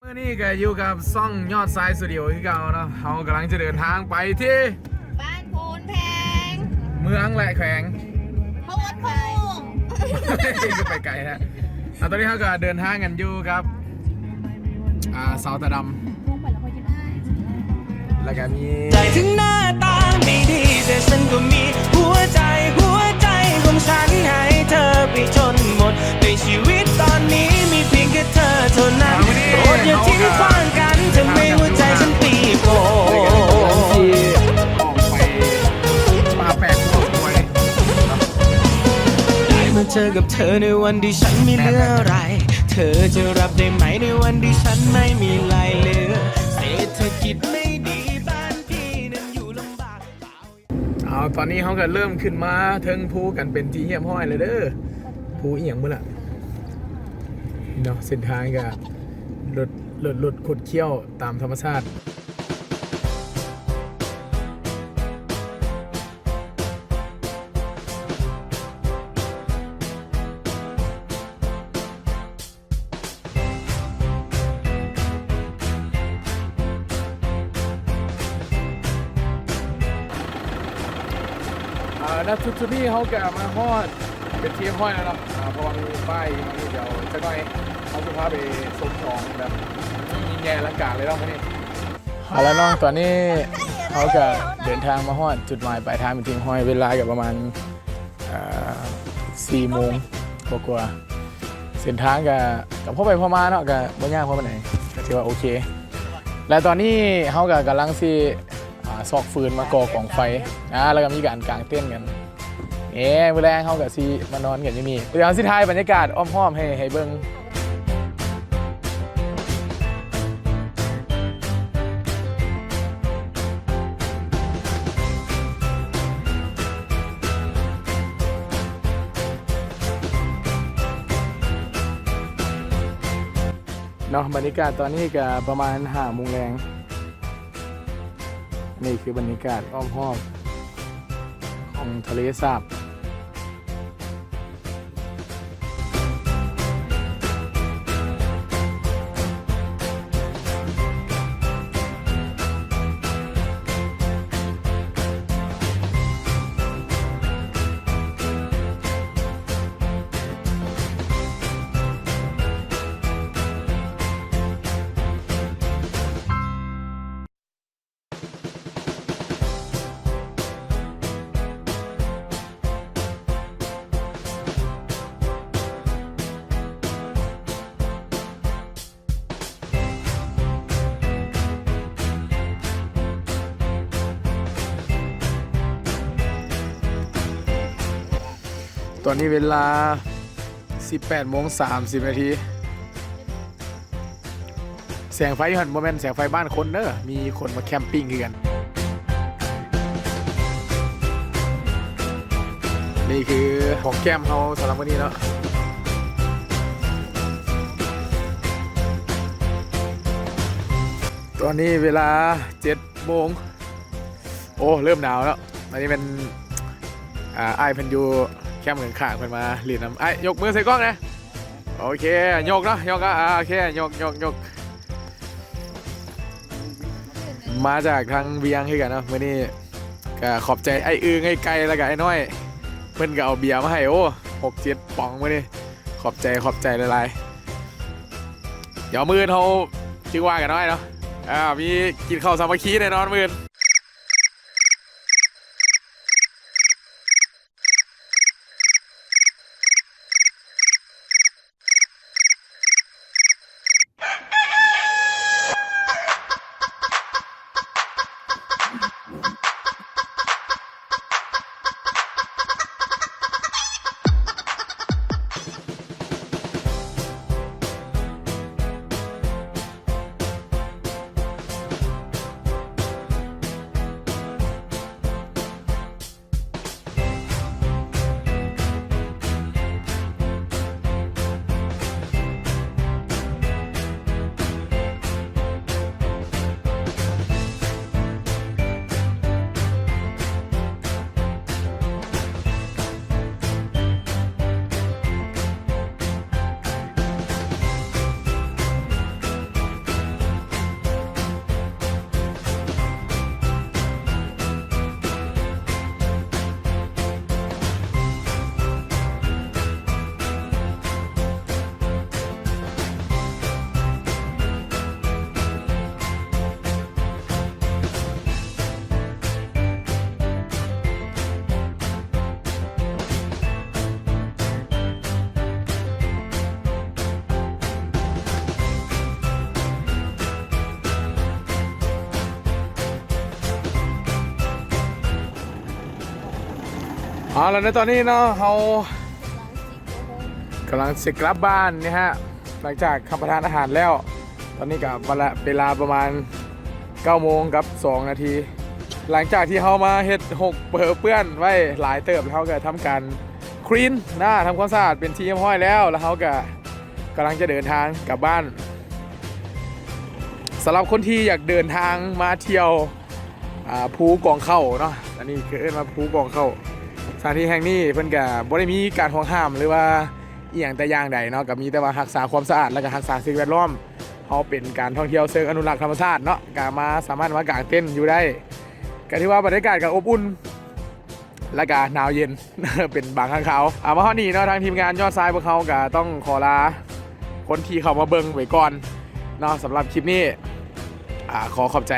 เมื่อนี้ก็อยู่กับซ่องยอดทรายสตูดิโอที่เก่าเนาะเขากำลังจะเดินทางไปที่บ้านโพนแพงเมืองและแขวงพะวัดพง ก็ไปไกลนะตอนนี้เขาก็เดินทางกันอยู่กับสาวตาดำแล้วก็มีใจถึงหน้าตาไม่ดีแต่ฉันก็มีหัวใจของฉันให้เธอไปจนหมดในชีวิตตอนนี้มีเพียงแค่เธอเท่านั้นโปรดอย่าทิ้งขว้างกันทำให้หัวใจฉันปีโป้ที่ออกไปป่าแปลกพวกมวยได้มาเจอกับเธอในวันที่ฉันไม่เหลืออะไรเธอจะรับได้ไหมในวันที่ฉันไม่มีอะไรเหลือเศรษฐกิจไม่ดีบ้านพี่นั้นอยู่ลำบากตอนนี้เขาก็เริ่มขึ้นมาเทิงภูกันเป็นที่เยี่ยมห้อยเลยเด้อภูอีหยังมื้อละเนาะเส้นทางก็รถขดเคี้ยวตามธรรมชาติแล้วทุกที่เขาแกมาฮอดเป็นทีมห้อยแล้วเนาะเพราะว่ามีป้ายนี่เดี๋ยวจะหน่อยเขาจะพาไปชมของแบบยิ่งใหญ่อลังการเลยเนาะพวกนี้แล้วน้องตอนนี้เขาจะเดินทางมาฮอดจุดหมายปลายทางเป็นทีมห้อยเวลากับประมาณ4 โมงกว่าเส้นทางกับพ่อไปพ่อมาเนาะกับบ่ยากเพราะมันไหนก็ถือว่าโอเคและตอนนี้เขากำลังซอกฟืนมาก่อกองไฟแล้วก็มีการกางเต้นกันเวลาเขากับซีมานอนกันอยู่นี่เดี๋ยวสิท้ายบรรยากาศอ้อมๆให้เบิ้งเนาะบรรยากาศตอนนี้ก็ประมาณ5 โมงแรงนี่คือบรรยากาศอ้อมของทะเลสาบตอนนี้เวลา 18:30 นาทีแสงไฟหันโมเมนต์แสงไฟบ้านคนเนอะมีคนมาแคมปิ้งกันนี่คือของแก้มเขาสำหรับวันนี้เนาะตอนนี้เวลา 7 โมงโอ้เริ่มหนาวแล้วตอนนี้เป็นไอพันยูแคมข้างๆเพิ่นมาหลีดน้ำไอ้ยกมือใส่กล้องนะโอเคยกเนาะยกโอเคยกมาจากทางเวียงคือกันเนาะมื้อนี้ก็ขอบใจไอ้อึ้งไอ้ไก่แล้วก็ไอ้น้อยเพิ่นก็เอาเบียร์มาให้โอ้6-7 ป๋องมื้อนี้ขอบใจหลายๆเดี๋ยวมื้อเขาจึงว่ากันน้อยเนาะมีกินข้าวสามัคคีแน่นอนมื้อ แล้วในตอนนี้เนาะเรากำลังจะกลับบ้านนี่ฮะหลังจากรับประทานอาหารแล้ว ตอนนี้กับเวลาประมาณ9 โมงกับ2 นาที หลังจากที่เขามาเฮ็ดหกเปื้อนไว้หลายเติบแล้วเขาก็ทำการคลีนทำความสะอาดเป็นที่เรียบร้อยแล้วเขาก็กำลังจะเดินทางกลับบ้านสำหรับคนที่อยากเดินทางมาเที่ยวภูกองเข้าเนาะอันนี้คือเอิ้นว่าภูกองเข้าสถานที่แห่งนี้เพิ่นก็บ่ได้มีการห่วงห้ามหรือว่าอีหยังแต่อย่างใดเนาะก็มีแต่ว่ารักษาความสะอาดและก็รักษาสิ่งแวดล้อมเขาเป็นการท่องเที่ยวเชิงอนุรักษ์ธรรมชาติเนาะก็มาสามารถมากางเต็นท์อยู่ได้ก็ที่ว่าบรรยากาศก็อบอุ่นและก็หนาวเย็น เป็นบางครั้งคราวมาฮอดนี้เนาะทางทีมงานยอดทรายพวกเขาก็ต้องขอลาคนที่เข้ามาเบิ่งไว้ก่อนเนาะสำหรับคลิปนี้ขอขอบใจ